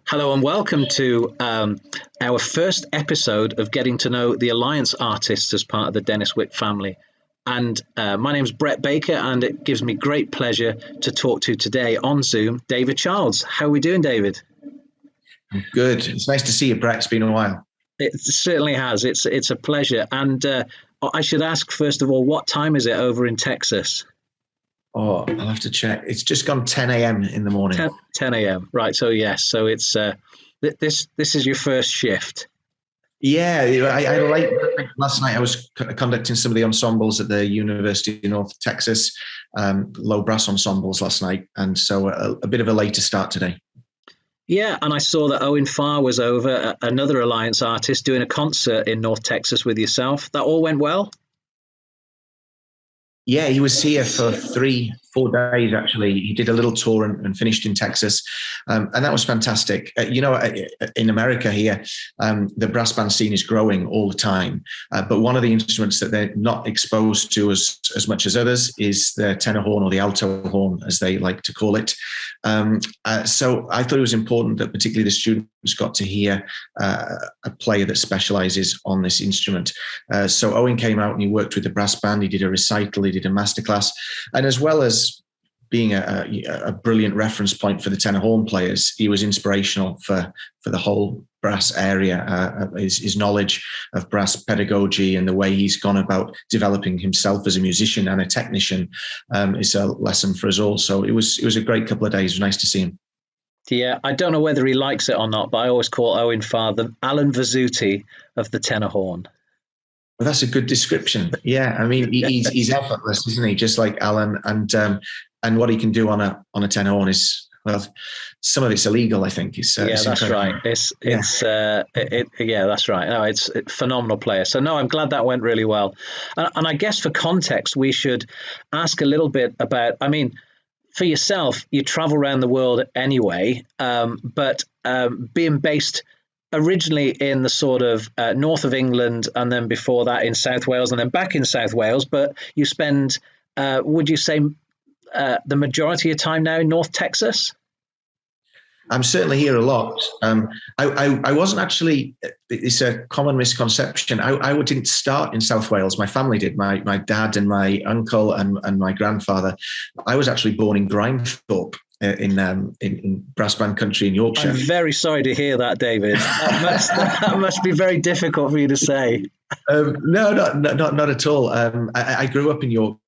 Hello and welcome to our first episode of getting to know the Alliance artists as part of the Dennis Wick family. And my name is Brett Baker, and it gives me great pleasure to talk to today on Zoom, David Childs. How are we doing, David? I'm good. It's nice to see you, Brett. It's been a while. It certainly has. It's a pleasure. And I should ask, first of all, what time is it over in Texas? Oh, I'll have to check. It's just gone 10 a.m. in the morning. 10 a.m. Right. So yes. So it's this is your first shift. Yeah, I like last night. I was conducting some of the ensembles at the University of North Texas, low brass ensembles last night, and so a bit of a later start today. Yeah, and I saw that Owen Farr was over, another Alliance artist, doing a concert in North Texas with yourself. That all went well? Yeah, he was here for 3-4 days, actually. He did a little tour and finished in Texas. And that was fantastic. In America here, the brass band scene is growing all the time. But one of the instruments that they're not exposed to as much as others is the tenor horn, or the alto horn, as they like to call it. So I thought it was important that particularly the students got to hear a player that specializes on this instrument. So Owen came out and he worked with the brass band. He did a recital, he did a masterclass, and as well as being a brilliant reference point for the tenor horn players, he was inspirational for the whole brass area. His knowledge of brass pedagogy and the way he's gone about developing himself as a musician and a technician is a lesson for us all. So it was a great couple of days. It was nice to see him. Yeah, I don't know whether he likes it or not, but I always call Owen Farr the Alan Vizzuti of the tenor horn. Well, that's a good description. Yeah, I mean, he's effortless, isn't he? Just like Alan, and what he can do on a tenor horn is, well, some of it's illegal, I think. That's right. That's right. No, it's a phenomenal player. So no, I'm glad that went really well. And I guess for context, we should ask a little bit about, I mean, for yourself, you travel around the world anyway, but being based originally in the sort of north of England, and then before that in South Wales, and then back in South Wales, but you spend, would you say, the majority of time now in North Texas? I'm certainly here a lot. I wasn't actually, it's a common misconception. I didn't start in South Wales. My family did. My dad and my uncle and my grandfather. I was actually born in Grimethorpe in brass band country in Yorkshire. I'm very sorry to hear that, David. That must be very difficult for you to say. No, not at all. I grew up in York.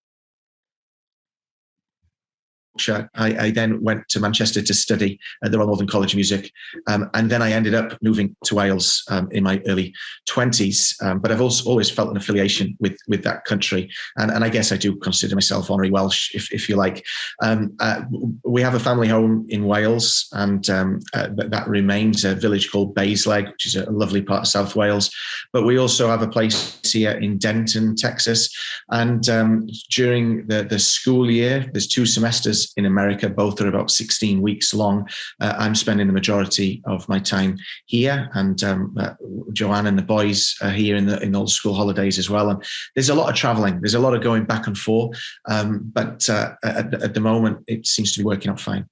I then went to Manchester to study at the Royal Northern College of Music, and then I ended up moving to Wales in my early 20s. But I've also always felt an affiliation with that country, and I guess I do consider myself honorary Welsh, if you like. We have a family home in Wales, and that remains a village called Basleg, which is a lovely part of South Wales. But we also have a place here in Denton, Texas, and during the school year, there's 2 semesters in America. Both are about 16 weeks long. I'm spending the majority of my time here, and Joanne and the boys are here in all the school holidays as well. And there's a lot of traveling. There's a lot of going back and forth. But at the moment, it seems to be working out fine.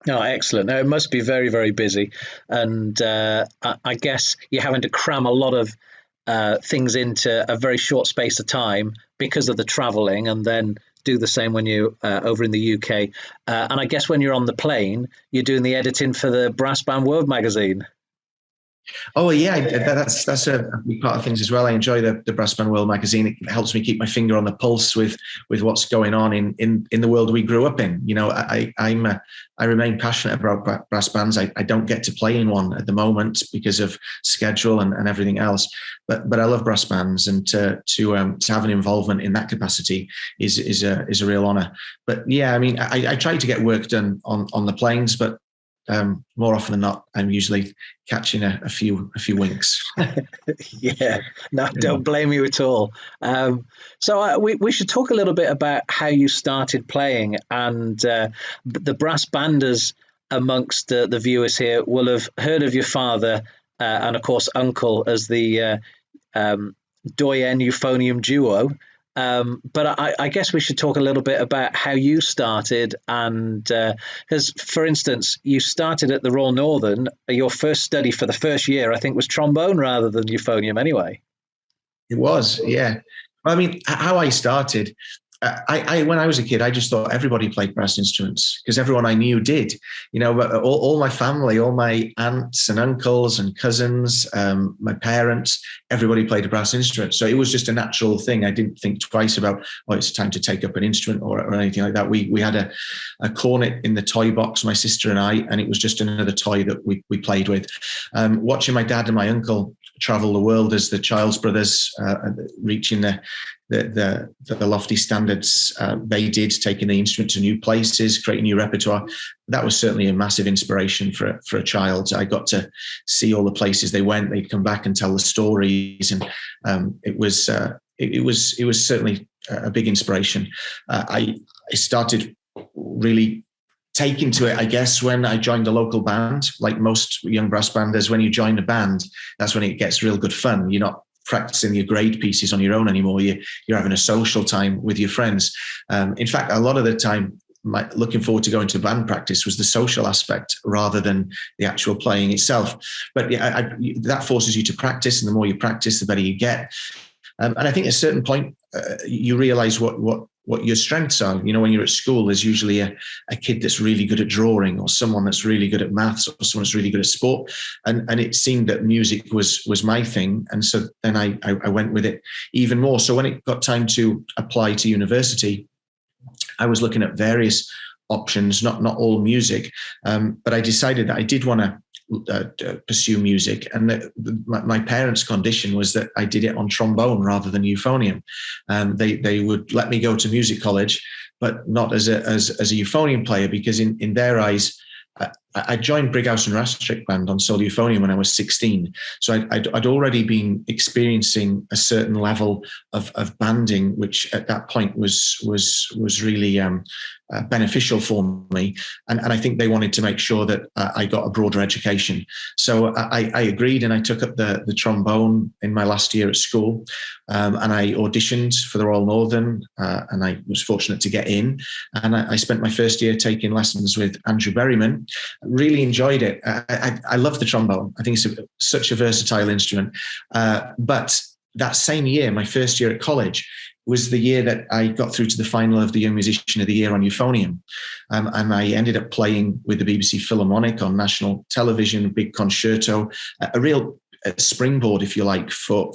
Oh, excellent. Now, it must be very, very busy. And I guess you're having to cram a lot of things into a very short space of time because of the traveling, and then do the same when you're over in the UK. And I guess when you're on the plane, you're doing the editing for the Brass Band World magazine. Oh yeah, that's a big part of things as well. I enjoy the Brass Band World magazine. It helps me keep my finger on the pulse with what's going on in the world we grew up in. You know, I remain passionate about brass bands. I don't get to play in one at the moment because of schedule and everything else. But I love brass bands, and to have an involvement in that capacity is a real honour. But yeah, I mean, I try to get work done on the planes, but more often than not, I'm usually catching a few winks. Yeah, no, don't blame you at all. So we should talk a little bit about how you started playing, and the brass banders amongst the viewers here will have heard of your father and of course uncle as the Doyen Euphonium duo. But I guess we should talk a little bit about how you started, and because, for instance, you started at the Royal Northern. Your first study for the first year, I think, was trombone rather than euphonium. Anyway, it was, yeah. I mean, how I started, when I was a kid, I just thought everybody played brass instruments because everyone I knew did. But all my family, all my aunts and uncles and cousins, my parents, everybody played a brass instrument. So it was just a natural thing. I didn't think twice about, it's time to take up an instrument or anything like that. We had a cornet in the toy box, my sister and I, and it was just another toy that we played with. Watching my dad and my uncle travel the world as the Childs brothers, reaching the lofty standards they did, taking the instrument to new places, creating new repertoire. That was certainly a massive inspiration for a child. I got to see all the places they went. They'd come back and tell the stories, and it was certainly a big inspiration. I started really taking to it, I guess, when I joined a local band. Like most young brass banders, when you join a band, that's when it gets real good fun. You're not practicing your grade pieces on your own anymore. You're having a social time with your friends. In fact, a lot of the time, looking forward to going to band practice was the social aspect rather than the actual playing itself. But yeah, that forces you to practice, and the more you practice, the better you get. And I think at a certain point, you realize what your strengths are. When you're at school, there's usually a kid that's really good at drawing, or someone that's really good at maths, or someone that's really good at sport. And it seemed that music was my thing. And so then I went with it even more. So when it got time to apply to university, I was looking at various options, not all music, but I decided that I did want to pursue music, and my parents' condition was that I did it on trombone rather than euphonium. They would let me go to music college, but not as a euphonium player, because in their eyes, I joined Brighouse and Rastrick band on solo euphonium when I was 16. So I'd already been experiencing a certain level of banding, which at that point was really beneficial for me. And I think they wanted to make sure that I got a broader education. So I agreed, and I took up the trombone in my last year at school. And I auditioned for the Royal Northern, and I was fortunate to get in. And I spent my first year taking lessons with Andrew Berryman. Really enjoyed it. I love the trombone. I think it's such a versatile instrument. But that same year, my first year at college, was the year that I got through to the final of the Young Musician of the Year on euphonium. And I ended up playing with the BBC Philharmonic on national television, a big concerto, a real springboard, if you like, for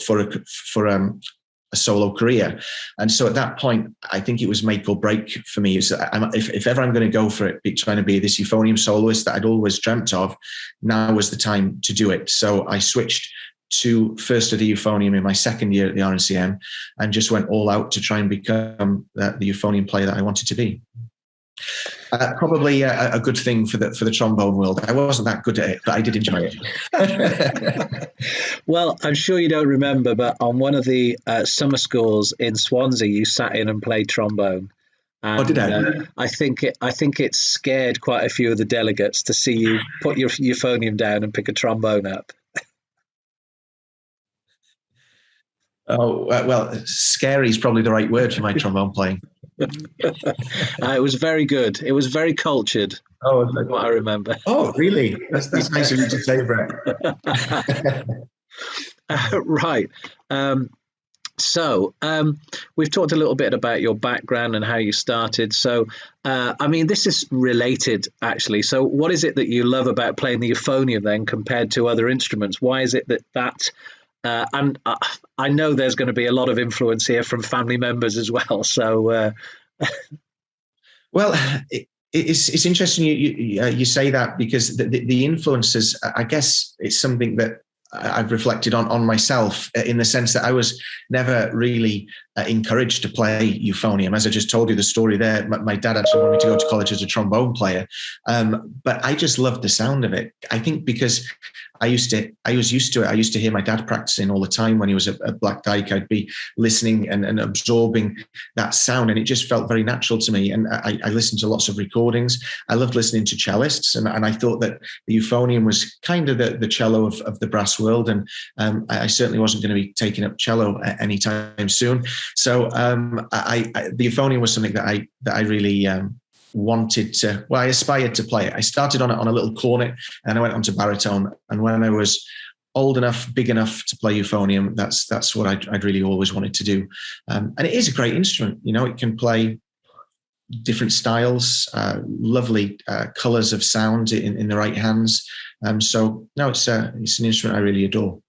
a solo career. And so at that point, I think it was make or break for me. If ever I'm going to go for it, trying to be this euphonium soloist that I'd always dreamt of, now was the time to do it. So I switched to first study euphonium in my second year at the RNCM, and just went all out to try and become the euphonium player that I wanted to be. Probably a good thing for the trombone world. I wasn't that good at it, but I did enjoy it. Well, I'm sure you don't remember, but on one of the summer schools in Swansea, you sat in and played trombone. And, did I? I think it scared quite a few of the delegates to see you put your euphonium down and pick a trombone up. Oh, well, scary is probably the right word for my trombone playing. It was very good. It was very cultured. Oh, what I remember. Oh, really? That's nice of you to say, Brett. Right. So we've talked a little bit about your background and how you started. So, this is related, actually. So what is it that you love about playing the euphonium then compared to other instruments? Why is it that and I know there's going to be a lot of influence here from family members as well. So, well, it's interesting you say that, because the influences, I guess, it's something that I've reflected on myself, in the sense that I was never really encouraged to play euphonium. As I just told you the story there, my dad actually wanted me to go to college as a trombone player, but I just loved the sound of it. I think because I was used to it. I used to hear my dad practicing all the time when he was at Black Dyke. I'd be listening and absorbing that sound, and it just felt very natural to me. And I listened to lots of recordings. I loved listening to cellists, and I thought that the euphonium was kind of the cello of the brass world. And I certainly wasn't going to be taking up cello anytime soon. So the euphonium was something that I really wanted to. Well, I aspired to play it. I started on a little cornet, and I went on to baritone. And when I was old enough, big enough to play euphonium, that's what I'd really always wanted to do. And it is a great instrument. It can play different styles, lovely colors of sound in the right hands. So no, it's an instrument I really adore.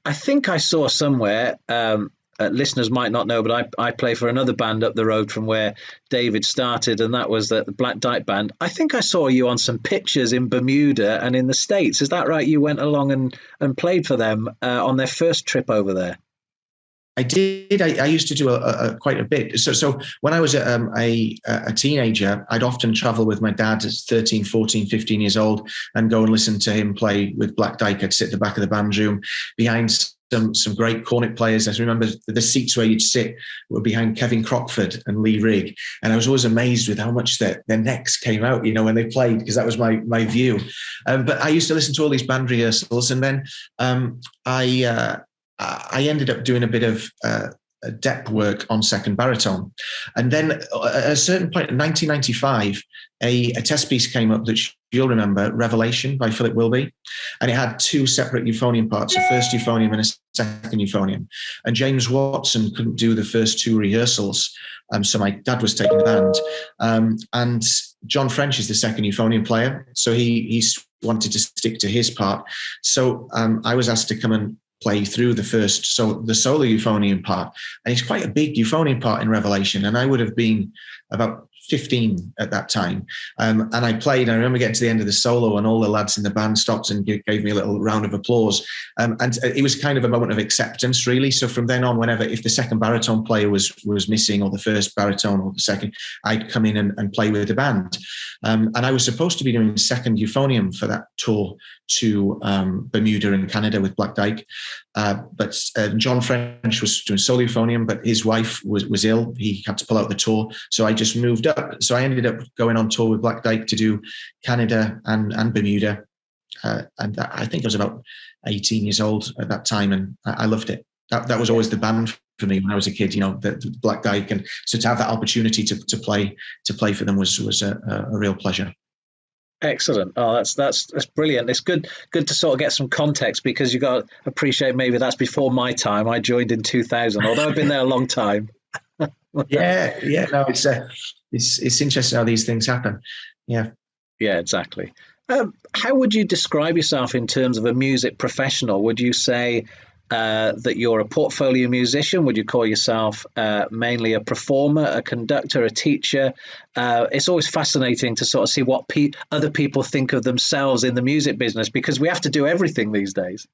I think I saw somewhere, listeners might not know, but I play for another band up the road from where David started, and that was the Black Dyke Band. I think I saw you on some pictures in Bermuda and in the States. Is that right? You went along and played for them on their first trip over there? I did. I used to do quite a bit. So when I was a teenager, I'd often travel with my dad at 13, 14, 15 years old and go and listen to him play with Black Dyke. I'd sit at the back of the band room behind some great cornet players. I remember the seats where you'd sit were behind Kevin Crockford and Lee Rigg. And I was always amazed with how much their necks came out, when they played, because that was my view. But I used to listen to all these band rehearsals. And then I ended up doing a bit of depth work on second baritone. And then at a certain point in 1995, a test piece came up that you'll remember, Revelation by Philip Wilby. And it had two separate euphonium parts, a first euphonium and a second euphonium. And James Watson couldn't do the first two rehearsals. So my dad was taking the band. And John French is the second euphonium player. So he wanted to stick to his part. So I was asked to come and play through the solo euphonium part. And it's quite a big euphonium part in Revelation. And I would have been about 15 at that time. And I played, I remember getting to the end of the solo and all the lads in the band stopped and gave me a little round of applause. And it was kind of a moment of acceptance, really. So from then on, if the second baritone player was missing, or the first baritone or the second, I'd come in and play with the band. And I was supposed to be doing second euphonium for that tour to Bermuda and Canada with Black Dyke. But John French was doing solo euphonium, but his wife was ill. He had to pull out the tour. So I just moved up. So I ended up going on tour with Black Dyke to do Canada and Bermuda. And I think I was about 18 years old at that time, and I loved it. That was always the band for me when I was a kid, the Black Dyke. And so to have that opportunity to play for them was a real pleasure. Excellent. Oh, that's brilliant. It's good to sort of get some context, because you got to appreciate maybe that's before my time. I joined in 2000, although I've been there a long time. Yeah. No, it's interesting how these things happen. Yeah, exactly. How would you describe yourself in terms of a music professional? Would you say that you're a portfolio musician? Would you call yourself mainly a performer, a conductor, a teacher? It's always fascinating to sort of see what other people think of themselves in the music business, because we have to do everything these days.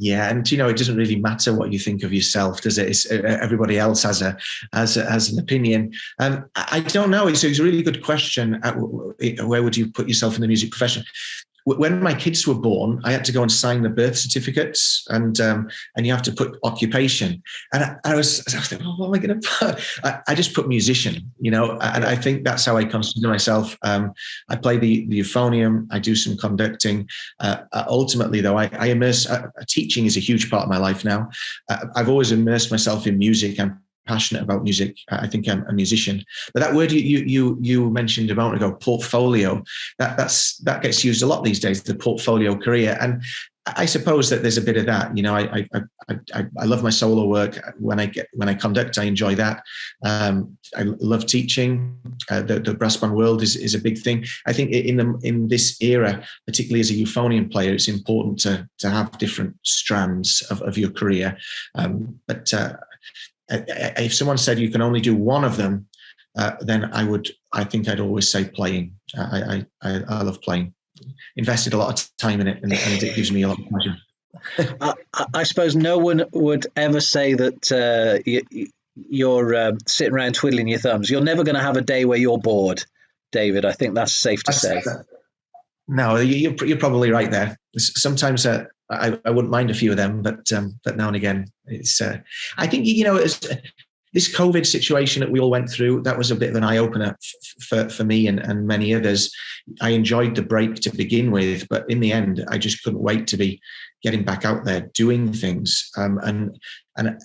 Yeah, and it doesn't really matter what you think of yourself, does it? Everybody else has an opinion. I don't know. It's a really good question. Where would you put yourself in the music profession? When my kids were born, I had to go and sign the birth certificates, and you have to put occupation. And I was thinking, what am I going to put? I just put musician, and I think that's how I consider myself. I play the euphonium. I do some conducting. Ultimately, though, I immerse. Teaching is a huge part of my life now. I've always immersed myself in music. I'm passionate about music. I think I'm a musician. But that word you mentioned a moment ago, portfolio, that gets used a lot these days, the portfolio career. And I suppose that there's a bit of that. I love my solo work. When I conduct, I enjoy that. I love teaching. The brass band world is a big thing. I think in this era, particularly as a euphonium player, it's important to have different strands of your career. But if someone said you can only do one of them, then I think I'd always say playing. I love playing. Invested a lot of time in it, and it gives me a lot of pleasure. I suppose no one would ever say that you're sitting around twiddling your thumbs. You're never going to have a day where you're bored, David. I think that's safe to say. No, you're probably right there. Sometimes I wouldn't mind a few of them, but now and again, it's. I think this COVID situation that we all went through, that was a bit of an eye opener for me and many others. I enjoyed the break to begin with, but in the end, I just couldn't wait to be getting back out there doing things. And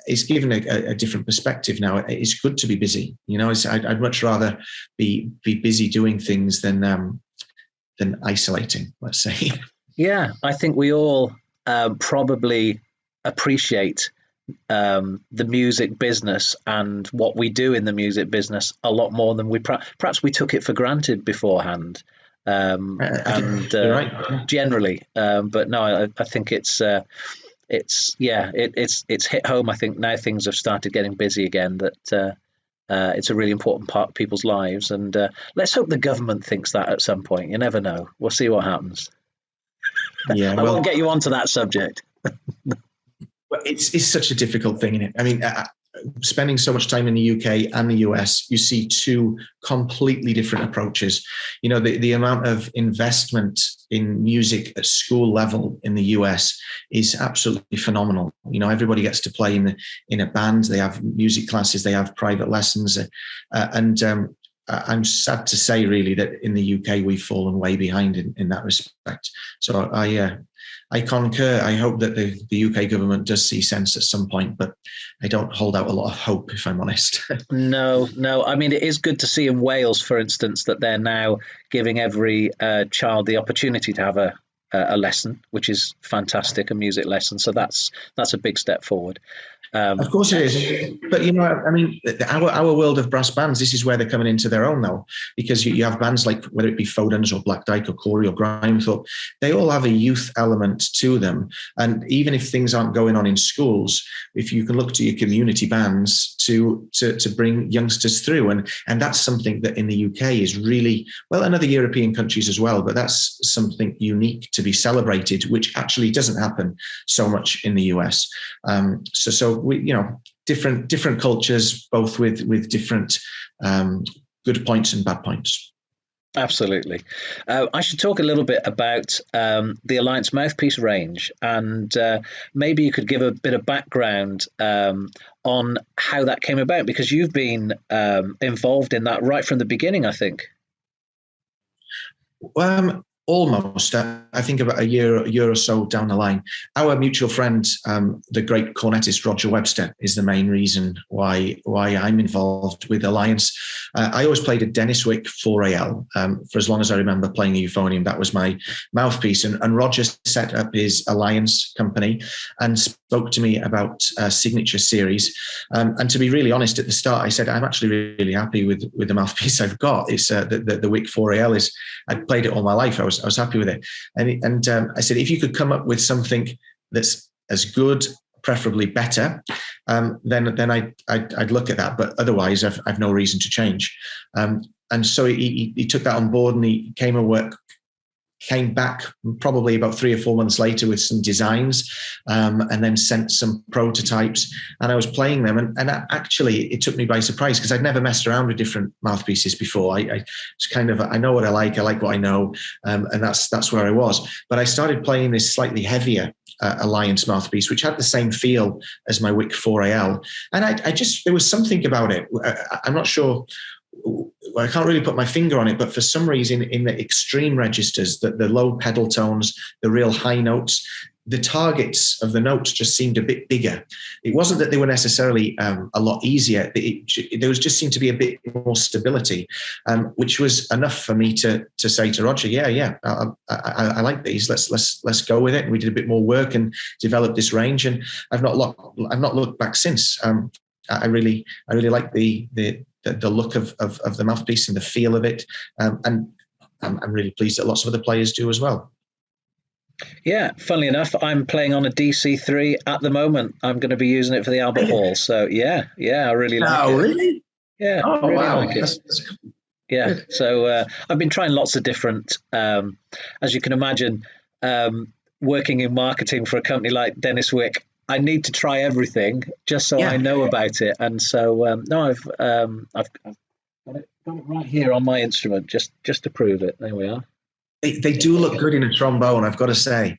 it's given a different perspective now. It's good to be busy. I'd much rather be busy doing things than isolating, let's say. Yeah, I think we all probably appreciate the music business and what we do in the music business a lot more than we perhaps we took it for granted beforehand. Right. Generally, but no, I think it's hit home. I think now things have started getting busy again. That it's a really important part of people's lives, and let's hope the government thinks that at some point. You never know. We'll see what happens. Yeah, I won't get you onto that subject. It's such a difficult thing, isn't it? I mean, spending so much time in the UK and the US, you see two completely different approaches. The amount of investment in music at school level in the US is absolutely phenomenal. Everybody gets to play in a band. They have music classes. They have private lessons, and I'm sad to say, really, that in the UK we've fallen way behind in that respect. So I concur. I hope that the UK government does see sense at some point, but I don't hold out a lot of hope, if I'm honest. No. I mean, it is good to see in Wales, for instance, that they're now giving every child the opportunity to have a lesson, which is fantastic, a music lesson. So that's a big step forward. Of course it is. But, I mean, our world of brass bands, this is where they're coming into their own now, because you have bands like, whether it be Foden's or Black Dyke or Corey or Grimethorpe, they all have a youth element to them. And even if things aren't going on in schools, if you can look to your community bands to bring youngsters through. And that's something that in the UK is really, well, in other European countries as well, but that's something unique to be celebrated, which actually doesn't happen so much in the US. So we, different cultures, both with different good points and bad points. Absolutely. I should talk a little bit about the Alliance Mouthpiece range, and maybe you could give a bit of background on how that came about, because you've been involved in that right from the beginning, I think. Almost. I think about a year or so down the line, our mutual friend, the great cornetist Roger Webster, is the main reason why I'm involved with Alliance. I always played a Dennis Wick 4AL for as long as I remember playing the euphonium. That was my mouthpiece, and Roger set up his Alliance company and spoke to me about a signature series. And to be really honest, at the start, I said I'm actually really happy with the mouthpiece I've got. It's the Wick 4AL is. I'd played it all my life. I was happy with it, and I said, if you could come up with something that's as good, preferably better, then I'd look at that. But otherwise, I've no reason to change. And so he took that on board, and he came back probably about 3 or 4 months later with some designs, and then sent some prototypes, and I was playing them. And actually it took me by surprise, because I'd never messed around with different mouthpieces before. I was kind of, I know what I like what I know. And that's where I was. But I started playing this slightly heavier Alliance mouthpiece, which had the same feel as my Wick 4AL. And I just, there was something about it. I'm not sure, I can't really put my finger on it, but for some reason in the extreme registers, the low pedal tones, the real high notes, the targets of the notes just seemed a bit bigger. It wasn't that they were necessarily a lot easier. There was just seemed to be a bit more stability, which was enough for me to say to Roger, I like these. Let's go with it. And we did a bit more work and developed this range, and I've not looked back since. I really like the look of the mouthpiece and the feel of it, and I'm really pleased that lots of other players do as well. Yeah, funnily enough, I'm playing on a DC3 at the moment. I'm going to be using it for the Albert Hall. So yeah, I really like it. Oh, really? Yeah, really wow. Like it. That's yeah, good. So I've been trying lots of different, as you can imagine, working in marketing for a company like Dennis Wick, I need to try everything just so I know about it. And so, I've got it right here on my instrument, just to prove it. There we are. They do look good in a trombone, I've got to say.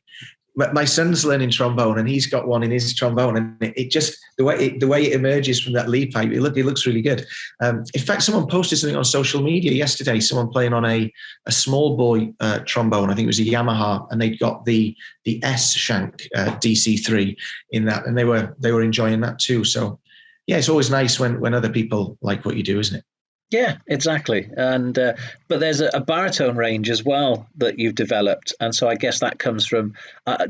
my son's learning trombone, and he's got one in his trombone, and it just the way it emerges from that lead pipe, it looks really good. In fact, someone posted something on social media yesterday. Someone playing on a small boy trombone. I think it was a Yamaha, and they'd got the S shank DC3 in that, and they were enjoying that too. So yeah, it's always nice when other people like what you do, isn't it? Yeah, exactly. And but there's a baritone range as well that you've developed, and so I guess that comes from.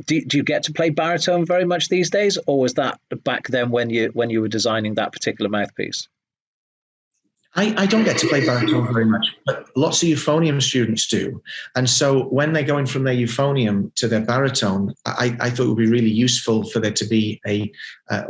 Do you get to play baritone very much these days, or was that back then when you were designing that particular mouthpiece? I don't get to play baritone very much, but lots of euphonium students do. And so when they're going from their euphonium to their baritone, I thought it would be really useful for there to be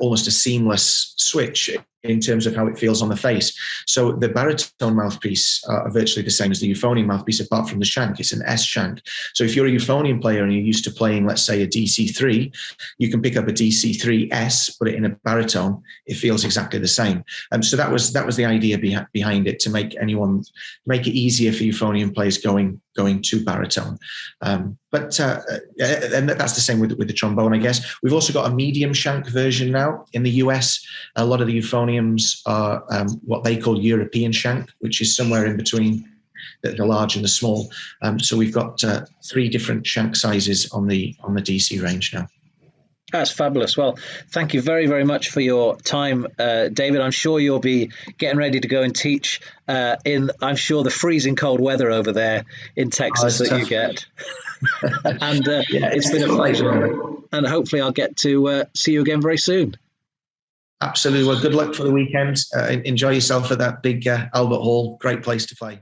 almost a seamless switch in terms of how it feels on the face. So the baritone mouthpiece are virtually the same as the euphonium mouthpiece, apart from the shank. It's an S shank. So if you're a euphonium player and you're used to playing, let's say, a DC3, you can pick up a DC3S, put it in a baritone. It feels exactly the same. So that was the idea behind it, to make it easier for euphonium players going to baritone. And that's the same with the trombone, I guess. We've also got a medium shank version now in the US. A lot of the euphoniums are what they call European shank, which is somewhere in between the large and the small. So we've got 3 different shank sizes on the DC range now. That's fabulous. Well, thank you very, very much for your time, David. I'm sure you'll be getting ready to go and teach I'm sure, the freezing cold weather over there in Texas that you get. And it's been a pleasure. And hopefully I'll get to see you again very soon. Absolutely. Well, good luck for the weekend. Enjoy yourself at that big Albert Hall. Great place to play.